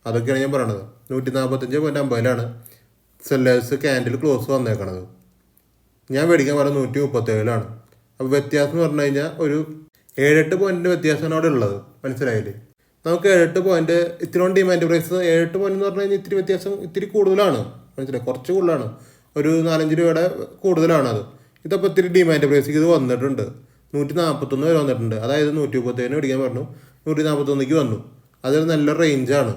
അതൊക്കെയാണ് ഞാൻ പറയണത്. 145.50 സെല്ലേഴ്സ് ക്യാൻഡിൽ ക്ലോസ് വന്നേക്കണത്. ഞാൻ മേടിക്കാൻ പറയുന്നത് 137. അപ്പോൾ വ്യത്യാസം എന്ന് പറഞ്ഞു കഴിഞ്ഞാൽ ഒരു 7-8 പോയിൻറ്റിൻ്റെ വ്യത്യാസമാണ് അവിടെ ഉള്ളത്, മനസ്സിലായില്ലേ? നമുക്ക് 7-8 പോയിൻറ്റ് ഇത്തിരി ഡിമാൻഡ് പ്രൈസ് 7-8 പോയിന്റ് എന്ന് പറഞ്ഞു കഴിഞ്ഞാൽ ഇത്തിരി വ്യത്യാസം ഇത്തിരി കൂടുതലാണ്, മനസ്സിലായി? കുറച്ച് കൂടുതലാണ്, ഒരു 4-5 രൂപയുടെ കൂടുതലാണ് അത്. ഇതപ്പോൾ ഇത്തിരി ഡിമാൻഡ് പ്രൈസിക്ക് ഇത് വന്നിട്ടുണ്ട്. 141 വരെ വന്നിട്ടുണ്ട്. അതായത് 137 മേടിക്കാൻ പറഞ്ഞു, 141 വന്നു. അതൊരു നല്ല റേഞ്ചാണ്.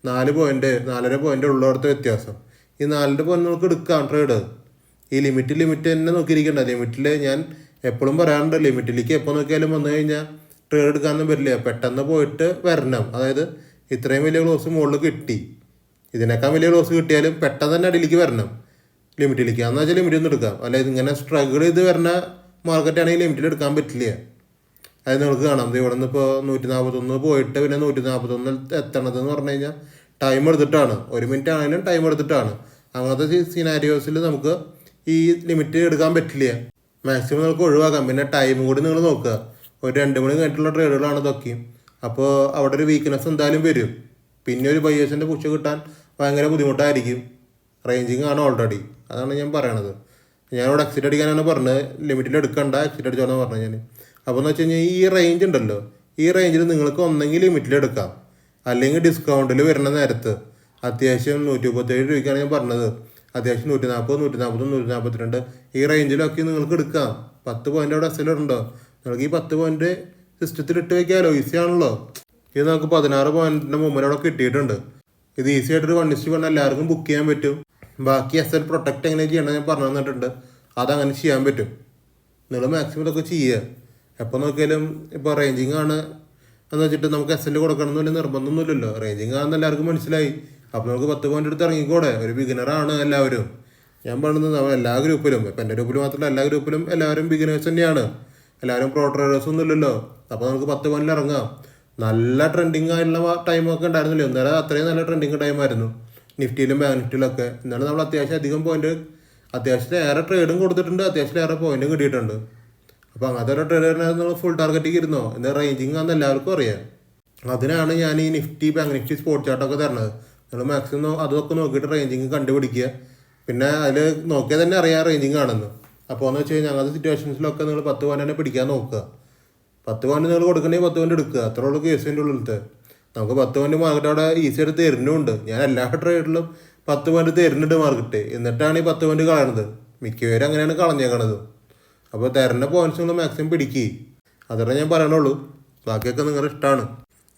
4 പോയിൻറ്റ് 4.5 പോയിൻറ്റ് ഉള്ളിടത്ത് വ്യത്യാസം. ഈ 4 പോയിൻറ്റ് നമുക്ക് എടുക്കാം ട്രേഡ്. ഈ ലിമിറ്റ് തന്നെ നോക്കിയിരിക്കേണ്ട. ലിമിറ്റിൽ ഞാൻ എപ്പോഴും പറയാറുണ്ട്, ലിമിറ്റിലേക്ക് എപ്പോൾ നോക്കിയാലും വന്നു കഴിഞ്ഞാൽ ട്രേഡ് എടുക്കാനൊന്നും പറ്റില്ല. പെട്ടെന്ന് പോയിട്ട് വരണം. അതായത് ഇത്രയും വലിയ ക്ലോസ് മുകളിൽ കിട്ടി, ഇതിനേക്കാൾ വലിയ ക്ലോസ് കിട്ടിയാലും പെട്ടെന്ന് തന്നെ അടിയിലേക്ക് വരണം ലിമിറ്റിലേക്ക്. അതെന്ന് വെച്ചാൽ ലിമിറ്റിൽ നിന്ന് എടുക്കാം. അല്ല ഇതിങ്ങനെ സ്ട്രഗിൾ ചെയ്ത് വരുന്ന മാർക്കറ്റാണെങ്കിൽ ലിമിറ്റിൽ എടുക്കാൻ പറ്റില്ല. അത് നിങ്ങൾക്ക് കാണാം. ഇവിടെ നിന്ന് ഇപ്പോൾ 141 പോയിട്ട് പിന്നെ 141 എത്തണതെന്ന് പറഞ്ഞു കഴിഞ്ഞാൽ ടൈം എടുത്തിട്ടാണ്. 1 മിനിറ്റ് ആണെങ്കിലും ടൈം എടുത്തിട്ടാണ്. അങ്ങനത്തെ സിനാരിയോസിൽ നമുക്ക് ഈ ലിമിറ്റ് എടുക്കാൻ പറ്റില്ല. മാക്സിമം നമുക്ക് ഒഴിവാക്കാം. പിന്നെ ടൈം കൂടി നിങ്ങൾ നോക്കുക. ഒരു 2 മണി കഴിഞ്ഞിട്ടുള്ള ട്രേഡുകളാണ് ഇതൊക്കെയും. അപ്പോൾ അവിടെ ഒരു വീക്ക്നെസ് എന്തായാലും വരും. പിന്നെ ഒരു ബയേഴ്സിൻ്റെ പുഷ് കിട്ടാൻ ഭയങ്കര ബുദ്ധിമുട്ടായിരിക്കും. റേഞ്ചിങ് ആണ് ഓൾറെഡി. അതാണ് ഞാൻ പറയണത്. ഞാനിവിടെ എക്സിറ്റ് അടിക്കാനാണ് പറഞ്ഞത്, ലിമിറ്റിൽ എടുക്കണ്ട, എക്സിറ്റ് അടിച്ചോന്നാണ് പറഞ്ഞത് ഞാൻ. അപ്പോൾ എന്ന് വെച്ച് കഴിഞ്ഞാൽ ഈ റേഞ്ച് ഉണ്ടല്ലോ, ഈ റേഞ്ചിൽ നിങ്ങൾക്ക് ഒന്നെങ്കിൽ ലിമിറ്റിൽ എടുക്കാം, അല്ലെങ്കിൽ ഡിസ്കൗണ്ടിൽ വരുന്ന നേരത്ത് അത്യാവശ്യം 137 രൂപയ്ക്കാണ് ഞാൻ പറഞ്ഞത്. അത്യാവശ്യം 140, 140, 142 ഈ റേഞ്ചിലൊക്കെ നിങ്ങൾക്ക് എടുക്കാം. 10 പോയിൻ്റ് അവിടെ SL ഉണ്ടോ? നിങ്ങൾക്ക് ഈ 10 പോയിൻ്റ് സിസ്റ്റത്തിൽ ഇട്ട് വയ്ക്കാമല്ലോ, ഈസി ആണല്ലോ. ഇത് നമുക്ക് 16 പോയിൻറ്റിൻ്റെ മുമ്പിൽ അവിടെ കിട്ടിയിട്ടുണ്ട്. ഇത് ഈസി ആയിട്ടൊരു 1:1 എല്ലാവർക്കും ബുക്ക് ചെയ്യാൻ പറ്റും. ബാക്കി SL പ്രൊട്ടക്റ്റ് എങ്ങനെ ചെയ്യണം ഞാൻ പറഞ്ഞു തന്നിട്ടുണ്ട്. അതങ്ങനെ ചെയ്യാൻ പറ്റും. നിങ്ങൾ മാക്സിമം ഇതൊക്കെ ചെയ്യുക. എപ്പോൾ നോക്കിയാലും ഇപ്പോൾ റേഞ്ചിങ് ആണ് എന്ന് വെച്ചിട്ട് നമുക്ക് SL കൊടുക്കണമെന്നില്ല, നിർബന്ധമൊന്നുമില്ലല്ലോ. റേഞ്ചിങ് ആണെന്ന് എല്ലാവർക്കും മനസ്സിലായി. അപ്പോൾ നമുക്ക് 10 പോയിൻ്റ് എടുത്ത് ഇറങ്ങിക്കൂടെ? ഒരു ബിഗിനറാണ് എല്ലാവരും. ഞാൻ പറയുന്നത് നമ്മൾ എല്ലാ ഗ്രൂപ്പിലും ഇപ്പം എൻ്റെ ഗ്രൂപ്പിൽ മാത്രമല്ല എല്ലാ ഗ്രൂപ്പിലും എല്ലാവരും ബിഗിനേഴ്സ് തന്നെയാണ്. എല്ലാവരും പ്രോ ട്രേഡേഴ്സ് ഒന്നും ഇല്ലല്ലോ. അപ്പോൾ നമുക്ക് 10 പവനിൽ ഇറങ്ങാം. നല്ല ട്രെൻഡിങ് ആയിട്ടുള്ള ടൈമൊക്കെ ഉണ്ടായിരുന്നില്ല. എന്നാലും അത്രയും നല്ല ട്രെൻഡിങ് ടൈമായിരുന്നു നിഫ്റ്റിയിലും ബാങ്ക് നിഫ്റ്റിയിലൊക്കെ. എന്നാലും നമ്മൾ അത്യാവശ്യം അധികം പോയിന്റ്, അത്യാവശ്യം ഏറെ ട്രേഡും കൊടുത്തിട്ടുണ്ട്, അത്യാവശ്യം ഏറെ പോയിന്റും കിട്ടിയിട്ടുണ്ട്. അപ്പോൾ അങ്ങനത്തെ ഒരു ട്രേഡറിനെ നമ്മൾ ഫുൾ ടാർഗറ്റിൽ ഇരുന്നോ എന്താ റേഞ്ചിങ് ആണെന്ന് എല്ലാവർക്കും അറിയാം. അതിനാണ് ഞാൻ ഈ നിഫ്റ്റി ബാങ്ക് നിഫ്റ്റി സ്പോട്ട് ചാർട്ടൊക്കെ തരണത്. നിങ്ങൾ മാക്സിമം അതൊക്കെ നോക്കിയിട്ട് റേഞ്ചിങ് കണ്ടുപിടിക്കുക. പിന്നെ അതിൽ നോക്കിയാൽ തന്നെ അറിയാം റേഞ്ചിങ് ആണെന്ന്. അപ്പോൾ എന്ന് വെച്ച് കഴിഞ്ഞാൽ അങ്ങനത്തെ സിറ്റുവേഷൻസിലൊക്കെ നിങ്ങൾ 10 പവൻ തന്നെ പിടിക്കാൻ നോക്കുക. 10 പവൻ നിങ്ങൾ കൊടുക്കണമെങ്കിൽ 10 പവൻ എടുക്കുക. അത്രേ ഉള്ളൂ കേസിൻ്റെ ഉള്ളിലത്തെ. നമുക്ക് 10 പവൻ്റെ മാർക്കറ്റ് അവിടെ ഈസി ആയിട്ട് തരുന്നുണ്ട്. ഞാൻ എല്ലാ ട്രേഡിലും 10 പവൻ തരുന്നുണ്ട് മാർക്കറ്റ്. എന്നിട്ടാണ് ഈ 10 പവൻ കളയണത്. മിക്കവരും അങ്ങനെയാണ് കളഞ്ഞേക്കണത്. അപ്പോൾ തരുന്ന പോയിന്റ്സ് നിങ്ങൾ മാക്സിമം പിടിക്കുക. അതേ ഞാൻ പറയണുള്ളൂ. ബാക്കിയൊക്കെ നിങ്ങളുടെ ഇഷ്ടമാണ്.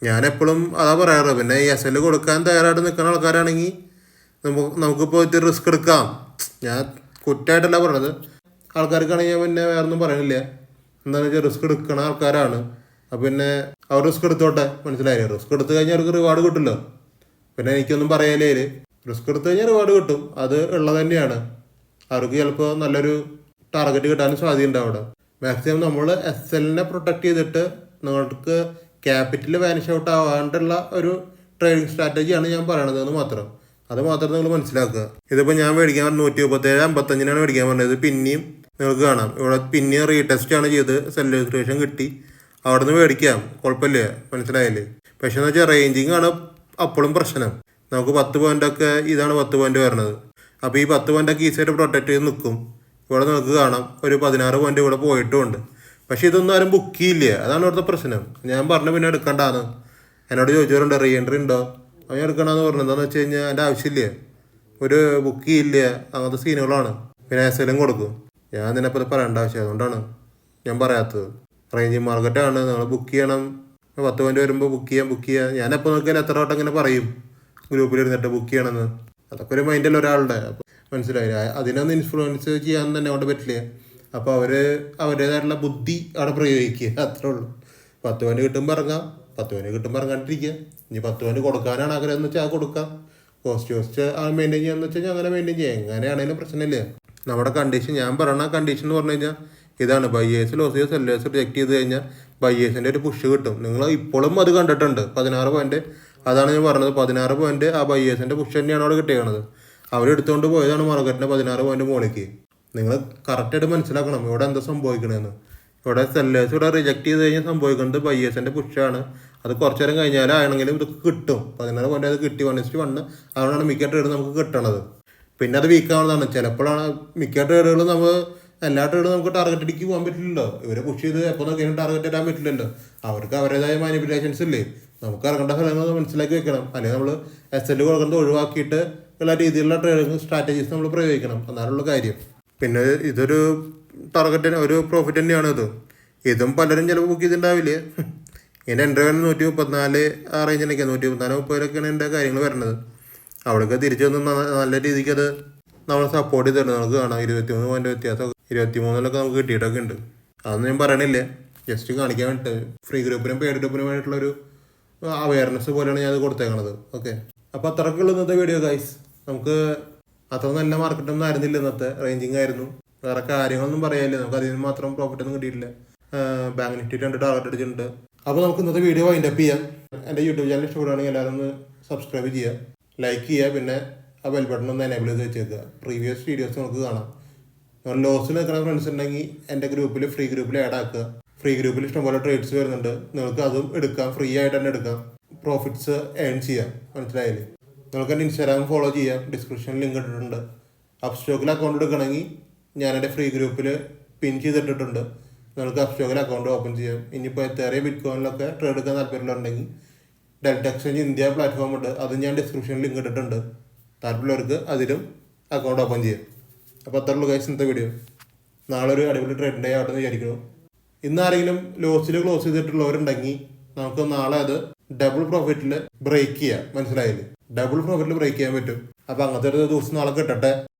ഞാനെപ്പോഴും അതാ പറയാറ്. പിന്നെ ഈ SL കൊടുക്കാൻ തയ്യാറായിട്ട് നിൽക്കുന്ന ആൾക്കാരാണെങ്കിൽ നമുക്കിപ്പോൾ ഇത്തിരി റിസ്ക് എടുക്കാം. ഞാൻ കുറ്റമായിട്ടല്ല പറയണത്. ആൾക്കാർക്കാണെങ്കിൽ ഞാൻ പിന്നെ വേറെ ഒന്നും പറയണില്ല. എന്താണെന്ന് വെച്ചാൽ റിസ്ക് എടുക്കണ ആൾക്കാരാണ്. അപ്പം പിന്നെ അവർ റിസ്ക് എടുത്തോട്ടെ, മനസ്സിലായില്ലേ? റിസ്ക് എടുത്തു കഴിഞ്ഞാൽ അവർക്ക് റിവാർഡ് കിട്ടില്ലോ. പിന്നെ എനിക്കൊന്നും പറയാലേ. റിസ്ക് എടുത്തു കഴിഞ്ഞാൽ റിവാർഡ് കിട്ടും, അത് ഉള്ളത് തന്നെയാണ്. അവർക്ക് ചിലപ്പോൾ നല്ലൊരു ടാർഗറ്റ് കിട്ടാനും സാധ്യതയുണ്ട് അവിടെ. മാക്സിമം നമ്മൾ SLനെ പ്രൊട്ടക്ട് ചെയ്തിട്ട് നിങ്ങൾക്ക് ക്യാപിറ്റൽ വാനിഷ് ഔട്ട് ആവാണ്ടുള്ള ഒരു ട്രേഡിങ് സ്ട്രാറ്റജിയാണ് ഞാൻ പറയണത് എന്ന് മാത്രം. അത് മാത്രം നിങ്ങൾ മനസ്സിലാക്കുക. ഇതിപ്പോൾ ഞാൻ മേടിക്കാൻ പറഞ്ഞത് 137.55 മേടിക്കാൻ പറഞ്ഞത്. പിന്നെയും നിങ്ങൾക്ക് കാണാം ഇവിടെ പിന്നെയും റീടെസ്റ്റ് ആണ് ചെയ്ത് സെൽ രജിസ്ട്രേഷൻ കിട്ടി. അവിടെ നിന്ന് മേടിക്കാം, കുഴപ്പമില്ല, മനസ്സിലായില്ലേ? പക്ഷേ എന്ന് വെച്ചാൽ റേഞ്ചിങ് ആണ് അപ്പോഴും പ്രശ്നം. നമുക്ക് 10 പോയിൻ്റൊക്കെ ഇതാണ് 10 പോയിൻ്റ് വരുന്നത്. അപ്പോൾ ഈ 10 പോയിൻ്റൊക്കെ ഈസിയായിട്ട് പ്രൊട്ടക്ട് ചെയ്ത് നിൽക്കും. ഇവിടെ നിങ്ങൾക്ക് കാണാം ഒരു 16 പോയിൻ്റ് ഇവിടെ പോയിട്ടുമുണ്ട്. പക്ഷേ ഇതൊന്നും ആരും ബുക്ക് ചെയ്യില്ല. അതാണ് ഇവിടുത്തെ പ്രശ്നം. ഞാൻ പറഞ്ഞു പിന്നെ എടുക്കണ്ടാന്ന്. എന്നോട് ചോദിച്ചവരുണ്ട് റീ എൻട്രി ഉണ്ടോ, അവൻ എടുക്കണമെന്ന് പറഞ്ഞു. എന്താണെന്ന് വെച്ച് കഴിഞ്ഞാൽ എൻ്റെ ആവശ്യമില്ല, ഒരു ബുക്ക് ചെയ്യില്ല, അങ്ങനത്തെ സീനുകളാണ്. പിന്നെ SLം കൊടുക്കും. ഞാൻ ഇതിനെപ്പറ്റി പറയേണ്ട ആവശ്യം, അതുകൊണ്ടാണ് ഞാൻ പറയാത്തത്. റേഞ്ചിങ് മാർക്കറ്റാണ്, നിങ്ങൾ ബുക്ക് ചെയ്യണം. 10 പോയിൻ്റ് വരുമ്പോൾ ബുക്ക് ചെയ്യാം. ഞാനെപ്പോൾ നോക്കിയാലും എത്ര വട്ടം ഇങ്ങനെ പറയും ഗ്രൂപ്പിൽ ഇരുന്നിട്ട് ബുക്ക് ചെയ്യണമെന്ന്. അതൊക്കെ ഒരു മൈൻഡിൽ ഒരാളുടെ. അപ്പോൾ മനസ്സിലായില്ല, അതിനൊന്ന് ഇൻഫ്ലുവൻസ് ചെയ്യാൻ തന്നെ അവിടെ പറ്റില്ല. അപ്പോൾ അവരുടേതായിട്ടുള്ള ബുദ്ധി അവിടെ പ്രയോഗിക്കുക, അത്രേ ഉള്ളൂ. 10 പവന് കിട്ടുമ്പോൾ ഇറങ്ങാം, 10 പവന് കിട്ടുമ്പോൾ ഇറങ്ങാണ്ടിരിക്കുക. ഇനി 10 പവന് കൊടുക്കാനാണ് ആഗ്രഹം എന്ന് വെച്ചാൽ അത് കൊടുക്കാം. കോസ്റ്റ് മെയിൻറ്റെയിൻ ചെയ്യാന്ന് വെച്ച് കഴിഞ്ഞാൽ അങ്ങനെ മെയിൻറ്റെയിൻ ചെയ്യാം. എങ്ങനെയാണെങ്കിലും പ്രശ്നമില്ല. നമ്മുടെ കണ്ടീഷൻ, ഞാൻ പറയണ കണ്ടീഷൻ എന്ന് പറഞ്ഞു കഴിഞ്ഞാൽ ഇതാണ്. ബയ്യേഴ്സ് ലോസ് ചെയ്ത് സെല്ലേഴ്സ് റിജക്ട് ചെയ്ത് കഴിഞ്ഞാൽ ബയ്യേഴ്സിൻ്റെ ഒരു പുഷ് കിട്ടും. നിങ്ങൾ ഇപ്പോഴും അത് കണ്ടിട്ടുണ്ട്. 16 പോയിന്റ്, അതാണ് ഞാൻ പറഞ്ഞത്. 16 പോയിന്റ് ആ ബയ്യേഴ്സിൻ്റെ പുഷ് തന്നെയാണ് അവിടെ കിട്ടിയത്. അവരെടുത്തുകൊണ്ട് പോയതാണ് മാർക്കറ്റിൻ്റെ 16 പോയിന്റ് മുകളിലേക്ക്. നിങ്ങൾ കറക്റ്റായിട്ട് മനസ്സിലാക്കണം ഇവിടെ എന്താ സംഭവിക്കണമെന്ന്. ഇവിടെ സെല്ലേഴ്സ് ഇവിടെ റിജക്ട് ചെയ്ത് കഴിഞ്ഞാൽ സംഭവിക്കുന്നത് ബയ്യേഴ്സിൻ്റെ പുഷാണ്. അത് കുറച്ചു നേരം കഴിഞ്ഞാലാണെങ്കിലും ഇത് കിട്ടും. 16 പോയിന്റ് അത് കിട്ടി 1:1. അതുകൊണ്ടാണ് മിക്ക ട്രേഡ് നമുക്ക് കിട്ടണത്. പിന്നെ അത് വീക്കാവുന്നതാണ്. ചിലപ്പോഴാണ് മിക്ക ട്രേഡുകളും നമ്മൾ എല്ലാ ട്രേഡും നമുക്ക് ടാർഗറ്റ് അടിക്ക് പോകാൻ പറ്റില്ലല്ലോ. ഇവരെ പുഷ് ചെയ്ത് എപ്പോൾ നോക്കിയാലും ടാർഗറ്റ് ഇടാൻ പറ്റില്ലല്ലോ. അവർക്ക് അവരുടേതായ മാനിപ്പുലേഷൻസ് ഇല്ലേ. നമുക്ക് ഇറങ്ങേണ്ട സ്ഥലങ്ങൾ മനസ്സിലാക്കി വെക്കണം. അല്ലെങ്കിൽ നമ്മൾ SL കൊടുക്കുന്നത് ഒഴിവാക്കിയിട്ട് ഉള്ള രീതിയിലുള്ള ട്രേഡിങ് സ്ട്രാറ്റജീസ് നമ്മൾ പ്രയോഗിക്കണം. എന്നാലുള്ള കാര്യം. പിന്നെ ഇതൊരു ടാർഗറ്റ്, ഒരു പ്രോഫിറ്റ് തന്നെയാണ് ഇത്. ഇതും പലരും ചിലപ്പോൾ ബുക്ക് ചെയ്തിട്ടുണ്ടാവില്ലേ. എൻ്റെ എൻട്രി വരുന്നത് 134 ആ റേഞ്ചിനൊക്കെ, 134-130 എൻ്റെ കാര്യങ്ങൾ വരുന്നത്. അവിടെയൊക്കെ തിരിച്ചു വന്ന് നല്ല രീതിക്ക് അത് നമ്മൾ സപ്പോർട്ട് ചെയ്തിട്ടുണ്ട്. നമുക്ക് കാണാം 23 പോയിന്റ് വ്യത്യാസം, 23-ലൊക്കെ നമുക്ക് കിട്ടിയിട്ടൊക്കെ ഉണ്ട്. അതൊന്നും ഞാൻ പറയണില്ല, ജസ്റ്റ് കാണിക്കാൻ വേണ്ടിയിട്ട്. ഫ്രീ ഗ്രൂപ്പിനും പെയ്ഡ് ഗ്രൂപ്പിനും വേണ്ടിയിട്ടുള്ളൊരു അവയർനെസ് പോലെയാണ് ഞാൻ അത് കൊടുത്തേക്കണത്. ഓക്കെ, അപ്പോൾ അത്രയ്ക്കുള്ള ഇന്നത്തെ വീഡിയോ ഗൈസ്. നമുക്ക് അത്ര നല്ല മാർക്കറ്റൊന്നും ആയിരുന്നില്ല ഇന്നത്തെ. റേഞ്ചിങ് ആയിരുന്നു, വേറെ കാര്യങ്ങളൊന്നും പറയാനില്ല. നമുക്ക് അതിന് മാത്രം പ്രോഫിറ്റ് ഒന്നും കിട്ടിയിട്ടില്ല. ബാങ്ക് നിഫ്റ്റി 2 ടാർഗറ്റ് അടിച്ചിട്ടുണ്ട്. അപ്പോൾ നമുക്ക് ഇന്നത്തെ വീഡിയോ വൈൻഡപ്പ് ചെയ്യാം. എൻ്റെ യൂട്യൂബ് ചാനൽ ഇഷ്ടപ്പെടുകയാണെങ്കിൽ എല്ലാവരും ഒന്ന് സബ്സ്ക്രൈബ് ചെയ്യുക, ലൈക്ക് ചെയ്യുക, പിന്നെ ആ ബെൽ ബട്ടൺ ഒന്ന് എനേബിൾ ചെയ്ത് വെച്ചേക്കുക. പ്രീവിയസ് വീഡിയോസ് നമുക്ക് കാണാം. ലോസിൽ നിൽക്കുന്ന ഫ്രണ്ട്സ് ഉണ്ടെങ്കിൽ എൻ്റെ ഗ്രൂപ്പിൽ, ഫ്രീ ഗ്രൂപ്പിൽ ആഡ് ആക്കുക. ഫ്രീ ഗ്രൂപ്പിൽ ഇഷ്ടംപോലെ ട്രേഡ്സ് വരുന്നുണ്ട്. നിങ്ങൾക്ക് അതും എടുക്കാം, ഫ്രീ ആയിട്ട് തന്നെ എടുക്കാം. പ്രോഫിറ്റ്സ് ഏൺ ചെയ്യാം, മനസ്സിലായില്ലേ? നിങ്ങൾക്ക് എൻ്റെ ഇൻസ്റ്റാഗ്രാം ഫോളോ ചെയ്യാം, ഡിസ്ക്രിപ്ഷനിൽ ലിങ്ക് ഇട്ടിട്ടുണ്ട്. അപ്സ്റ്റോക്കിൽ അക്കൗണ്ട് എടുക്കണമെങ്കിൽ ഞാൻ എൻ്റെ ഫ്രീ ഗ്രൂപ്പിൽ പിൻ ചെയ്തിട്ടിട്ടുണ്ട്. നിങ്ങൾക്ക് അപ്സ്റ്റോക്കിൽ അക്കൗണ്ട് ഓപ്പൺ ചെയ്യാം. ഇനിയിപ്പോൾ എത്തേറിയ ബിറ്റ് കോയിനിലൊക്കെ ട്രേഡ് എടുക്കാൻ താല്പര്യമുണ്ടെങ്കിൽ ഡെൽറ്റ എക്സ്ചേഞ്ച് ഇന്ത്യ പ്ലാറ്റ്ഫോം ഉണ്ട്, അത് ഞാൻ ഡിസ്ക്രിപ്ഷനിൽ ലിങ്ക് ഇട്ടിട്ടുണ്ട്. താല്പര്യമുള്ളവർക്ക് അതിലും അക്കൗണ്ട് ഓപ്പൺ ചെയ്യാം. അപ്പോൾ അത്രയുള്ളൂ ഗൈസ് ഇന്നത്തെ വീഡിയോ. നാളെ ഒരു അടിപൊളി ട്രേഡ് ഡേ ആവട്ടെന്ന് വിചാരിക്കുന്നു. ഇന്ന് ആരെങ്കിലും ലോസിൽ ക്ലോസ് ചെയ്തിട്ടുള്ളവരുണ്ടെങ്കിൽ നമുക്ക് നാളെ അത് ഡബിൾ പ്രോഫിറ്റിൽ ബ്രേക്ക് ചെയ്യാം, മനസ്സിലായില്ലേ? ഡബിൾ പ്രോഫിറ്റിൽ ബ്രേക്ക് ചെയ്യാൻ പറ്റും. അപ്പോൾ അങ്ങനത്തെ ഒരു ദിവസം നാളെ കിട്ടട്ടെ.